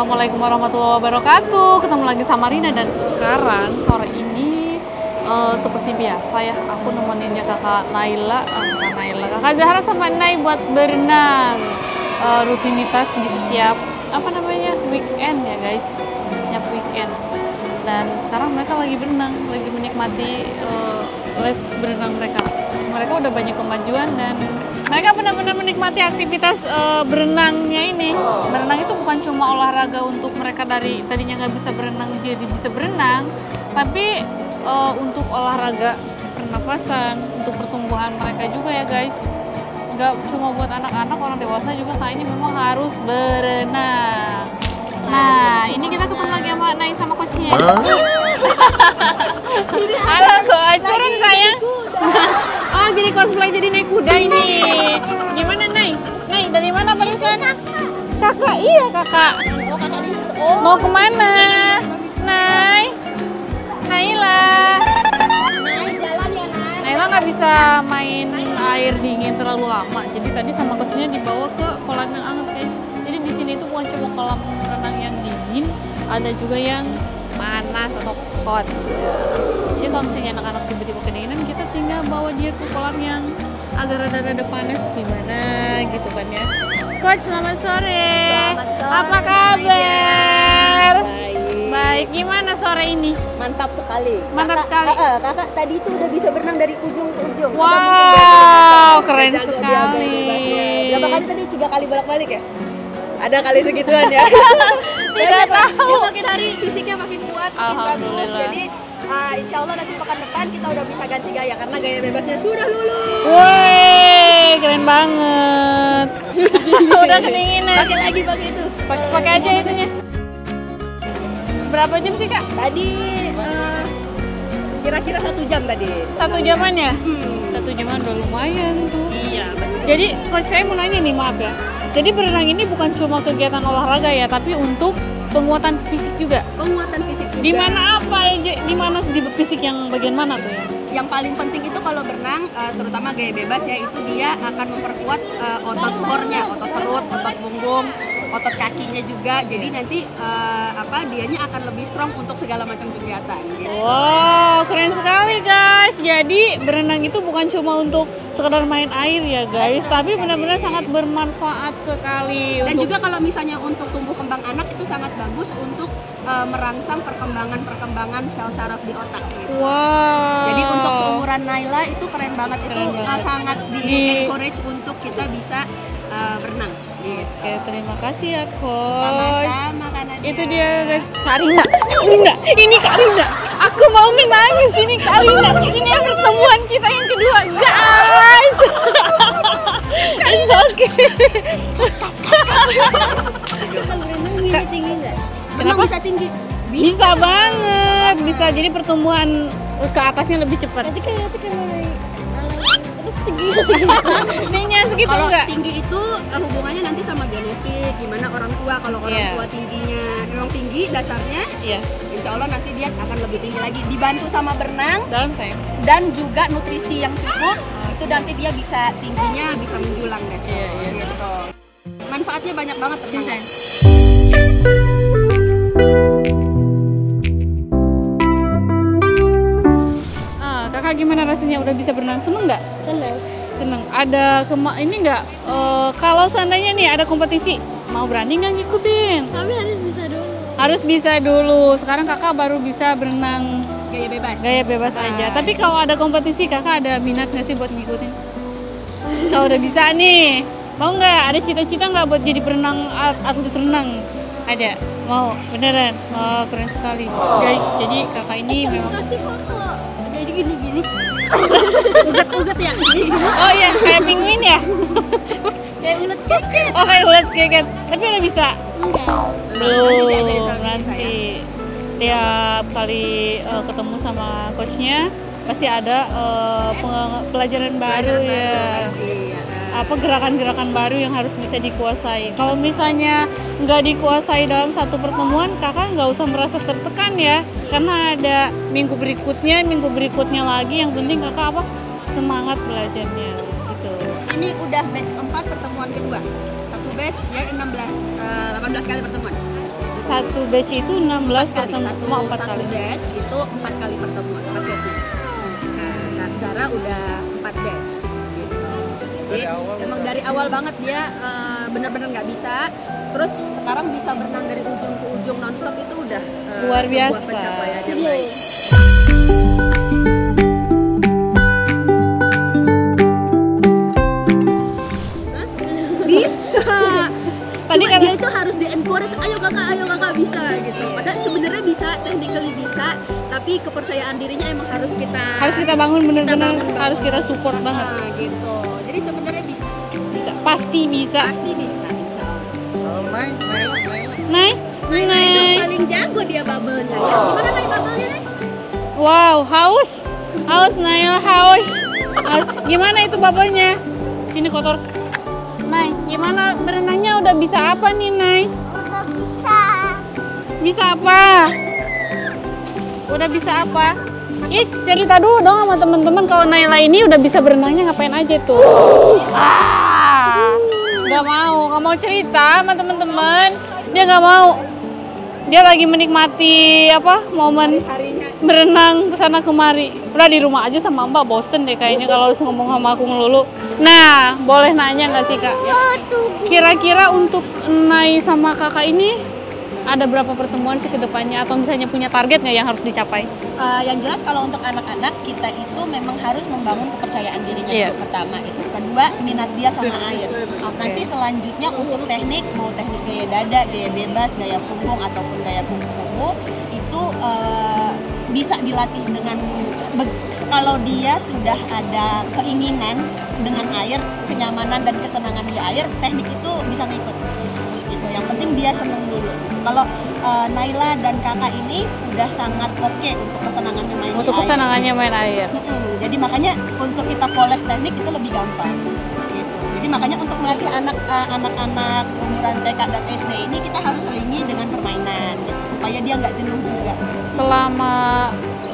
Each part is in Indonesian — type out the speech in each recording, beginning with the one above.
Assalamualaikum warahmatullahi wabarakatuh. Ketemu lagi sama Rina dan sekarang sore ini seperti biasa ya, aku nemeninnya kakak kakak Zahra sama Nay buat berenang. Rutinitas di setiap weekend ya guys, setiap weekend. Dan sekarang mereka lagi berenang, lagi menikmati les berenang mereka. Mereka udah banyak kemajuan dan mereka benar-benar menikmati aktivitas berenangnya ini. Berenang itu bukan cuma olahraga untuk mereka dari tadinya nggak bisa berenang jadi bisa berenang, tapi untuk olahraga pernafasan, untuk pertumbuhan mereka juga ya guys. Nggak cuma buat anak-anak, orang dewasa juga kayak ini memang harus berenang. Nah, ini kita ketemu lagi sama Nay sama coachnya. Halo coach, turun sayang. Oh, jadi cosplay jadi naik kuda ini. Gimana Nay? Nay, dari mana barusan? Kakak, iya kakak. Mau kemana? Nay? Naila. Naila nggak bisa main air dingin terlalu lama. Jadi tadi sama coachnya dibawa ke kolam yang hangat guys. Jadi di sini itu bukan cuma kolam renang yang dingin, ada juga yang panas atau hot. Jadi kalau misalnya anak-anak tiba-tiba kedinginan, kita tinggal bawa dia ke kolam yang agak rada-rada panas gimana gitu kan ya. Coach, selamat sore. Apa kabar? Baik. Gimana sore ini? Mantap sekali. Mantap sekali. Kakak tadi itu udah bisa berenang dari ujung ke ujung. Wow, keren sekali. Berapa kali tadi? 3 kali bolak-balik ya? Ada kali segituan ya. Tidak tahu. Ya, makin hari fisiknya makin kuat, makin bagus. Alhamdulillah. Jadi insya Allah nanti pekan depan kita udah bisa ganti gaya karena gaya bebasnya sudah lulus. Woi, keren banget. Udah kedinginan. Pakai lagi pakai itu. Pakai aja itunya. Berapa jam sih kak? Tadi kira-kira 1 jam tadi. 1 jaman ya? 1 jaman udah lumayan tuh. Iya betul. Jadi coach saya mau nanya nih, maaf ya. Jadi berenang ini bukan cuma kegiatan olahraga ya, tapi untuk penguatan fisik juga. Penguatan fisik juga. Di mana apa ya? Di mana di fisik yang bagian mana tuh ya? Yang paling penting itu kalau berenang, terutama gaya bebas ya, itu dia akan memperkuat otot core-nya, otot perut, otot punggung, otot kakinya juga. Jadi nanti dianya akan lebih strong untuk segala macam kegiatan. Gitu. Wow, keren sekali guys. Jadi berenang itu bukan cuma untuk sekedar main air ya guys, tapi benar-benar sangat bermanfaat sekali. Dan juga kalau misalnya untuk tumbuh kembang anak itu sangat bagus untuk merangsang perkembangan sel saraf di otak. Gitu. Wow. Jadi untuk seumuran Naila itu keren banget, Keren itu banget. sangat di-encourage untuk kita bisa berenang. Gitu. Oke, terima kasih ya coach. Sama-sama Kak Nadia. Itu dia guys, Karina. Ini Karina. Aku mau menangis ini Karina. Ini yang pertemuan kita yang kedua, guys. It's okay. Bisa tinggi nggak? Kenapa? Bisa tinggi. Bisa banget, bisa jadi pertumbuhan ke atasnya lebih cepat. Nanti kan tinggi. Tingginya segitu Kalau enggak? tinggi itu hubungannya nanti sama genetik, gimana orang tua. Kalau orang Iya. tua tingginya memang tinggi dasarnya, Iya, insya Allah nanti dia akan lebih tinggi lagi. Dibantu sama berenang dalam tank. dan juga nutrisi yang cukup, itu nanti dia bisa tingginya bisa menjulang deh. Iya. Gitu. Manfaatnya banyak banget berenang. Kakak gimana rasanya udah bisa berenang? Seneng nggak? Seneng. Ada ini nggak? Kalau seandainya nih ada kompetisi, mau berani nggak ngikutin? Tapi harus bisa dulu. Harus bisa dulu. Sekarang kakak baru bisa berenang Gaya bebas. gaya bebas aja. Tapi kalau ada kompetisi, kakak ada minat nggak sih buat ngikutin? Kalau udah bisa nih, mau nggak? Ada cita-cita nggak buat jadi perenang atlet renang? Ada. Mau? Beneran? Oh, keren sekali, guys. Jadi kakak ini memang. Jadi gini-gini. Uget-uget ya? Oh iya, kayak penguin ya? Kayak ulet keket. Oh kayak ulet keket. Tapi udah bisa? Nanti diajarin Belum, sama Bisa, nanti tiap kali ketemu sama coachnya pasti ada pelajaran baru ya. Pasti, ya. Apa gerakan-gerakan baru yang harus bisa dikuasai. Kalau misalnya nggak dikuasai dalam satu pertemuan, kakak nggak usah merasa tertekan ya, karena ada minggu berikutnya lagi. Yang penting kakak semangat belajarnya gitu. Ini udah batch keempat pertemuan kedua. Satu batch ya 18 kali pertemuan. Satu batch itu 16 pertemuan, satu 4 kali. batch itu 4 kali pertemuan, 4 sesi. Nah, saat Zara udah 4 batch gitu. Jadi emang dari awal banget dia bener-bener nggak bisa, terus sekarang bisa berenang dari ujung ke ujung nonstop, itu udah luar sebuah biasa. pencapaian yang baik. Bisa. Tadi Cuma kan dia itu harus di-encourage, ayo kakak bisa gitu. Padahal sebenarnya bisa, technically bisa, tapi kepercayaan dirinya emang harus kita bangun bener-bener, bangun. harus kita support banget. Gitu. Jadi sebenarnya bisa. Bisa, pasti bisa. Pasti bisa, insya Allah. Kalau naik. Naila itu paling jago dia bubble-nya ya. Gimana naik bubble-nya, Nay? Wow, haus Naila, haus. Gimana itu bubble-nya? Sini kotor. Nay, gimana berenangnya, udah bisa apa nih, Nay? Udah bisa. Bisa apa? Udah bisa apa? Ih, cerita dulu dong sama teman-teman kalau Naila ini udah bisa berenangnya ngapain aja tuh. Gak mau cerita sama teman-teman. Dia gak mau. Dia lagi menikmati momen Harinya. berenang kesana kemari. Udah di rumah aja sama Mbak, bosen deh kayaknya kalau harus ngomong sama aku melulu. Nah, boleh nanya nggak sih Kak? Kira-kira untuk Nay sama Kakak ini ada berapa pertemuan sih ke depannya, atau misalnya punya target nggak yang harus dicapai? Yang jelas kalau untuk anak-anak kita itu memang harus membangun kepercayaan dirinya. Iya. Itu pertama itu. Kedua, minat dia sama air. Nanti selanjutnya untuk teknik, mau teknik gaya dada, gaya bebas, gaya punggung ataupun gaya kuku-kuku itu bisa dilatih dengan kalau dia sudah ada keinginan dengan air, kenyamanan dan kesenangan di air, teknik itu bisa ngikut. Gitu. Yang penting dia senang dulu. Kalau Naila dan kakak ini udah sangat oke untuk kesenangannya main Untuk di air. kesenangannya main air. Jadi makanya untuk kita poles teknik itu lebih gampang. Gitu. Jadi makanya untuk melatih anak-anak seumuran TK dan SD ini kita harus selingi dengan permainan gitu, supaya dia nggak jenuh juga. Selama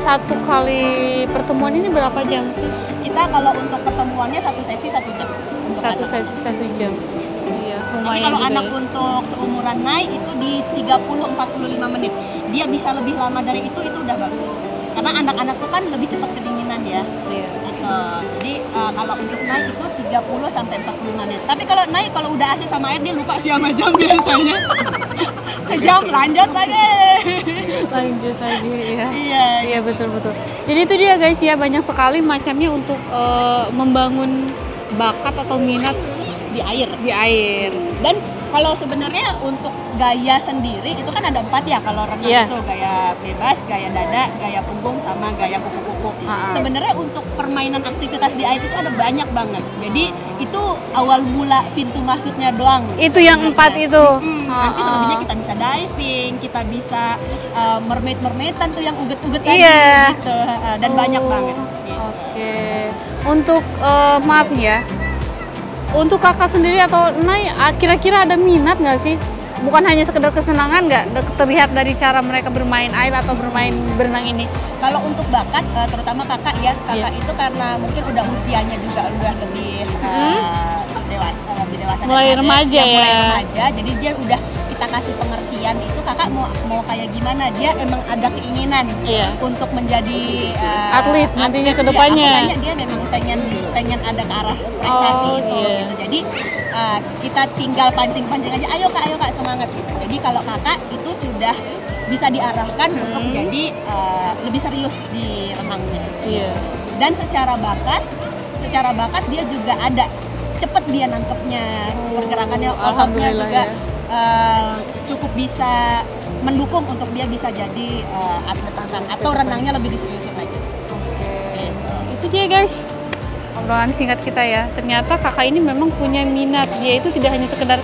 satu kali pertemuan ini berapa jam sih? Kita kalau untuk pertemuannya satu sesi 1 jam untuk Satu anak. sesi 1 jam. Iya, Tapi lumayan kalau juga anak ya. untuk seumuran naik itu di 30-45 menit. Dia bisa lebih lama dari itu udah bagus. Karena anak-anak tuh kan lebih cepat kedinginan ya. Iya. Gitu. Jadi kalau untuk naik itu 30 sampai 45 menit. Tapi kalau naik kalau udah asik sama air dia lupa sih sama jam biasanya. Sejam lanjut lagi. Lanjut lagi ya. Iya. Iya, betul. Jadi itu dia guys ya, banyak sekali macamnya untuk membangun bakat atau minat Di air. di air. Dan kalau sebenarnya untuk gaya sendiri itu kan ada 4 ya kalau renang. Iya. Itu gaya bebas, gaya dada, gaya punggung sama gaya kuku-kuku. Sebenarnya untuk permainan aktivitas di air itu ada banyak banget. Jadi itu awal mula pintu masuknya doang. Itu yang 4 itu. Nanti selebihnya kita bisa diving, kita bisa mermaid-mermaidan tuh yang uget-uget tadi Iya. gitu. Dan banyak banget. Gitu. Oke. Untuk maaf nih ya. Untuk kakak sendiri atau Nay, kira-kira ada minat nggak sih? Bukan hanya sekedar kesenangan nggak? Terlihat dari cara mereka bermain air atau bermain berenang ini. Kalau untuk bakat, terutama kakak ya, kakak Iya. itu karena mungkin udah usianya juga udah lebih lebih dewasa. Mulai daripada remaja dia, mulai ya. remaja, jadi dia udah kita kasih pengertian itu kakak mau kayak gimana, dia emang ada keinginan Iya. untuk menjadi Atlet nantinya ke ya, depannya. makanya dia memang pengen ada ke arah prestasi Oh, itu iya. gitu. Jadi kita tinggal pancing-pancing aja, ayo kak semangat gitu. Jadi kalau kakak itu sudah bisa diarahkan untuk jadi lebih serius di renangnya. Iya. Dan secara bakat dia juga ada, cepet dia nangkepnya, pergerakannya, ototnya Alhamdulillah juga ya. cukup bisa mendukung untuk dia bisa jadi atlet renang atau renangnya lebih diseriusin lagi. Oke. Itu dia guys, obrolan singkat kita ya. Ternyata kakak ini memang punya minat. Dia itu tidak hanya sekedar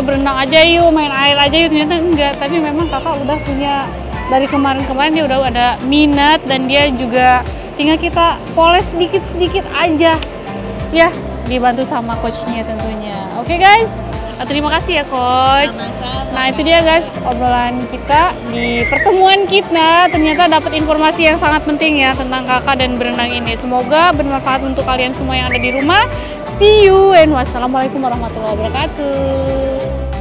berenang aja yuk, main air aja yuk, ternyata enggak. Tapi memang kakak udah punya, dari kemarin-kemarin dia udah ada minat, dan dia juga tinggal kita poles sedikit-sedikit aja ya, dibantu sama coachnya tentunya. Oke guys, terima kasih ya coach. Sama-sama. Nah itu dia guys, obrolan kita di pertemuan kita. Ternyata dapat informasi yang sangat penting ya tentang kakak dan berenang ini. Semoga bermanfaat untuk kalian semua yang ada di rumah. See you and wassalamualaikum warahmatullahi wabarakatuh.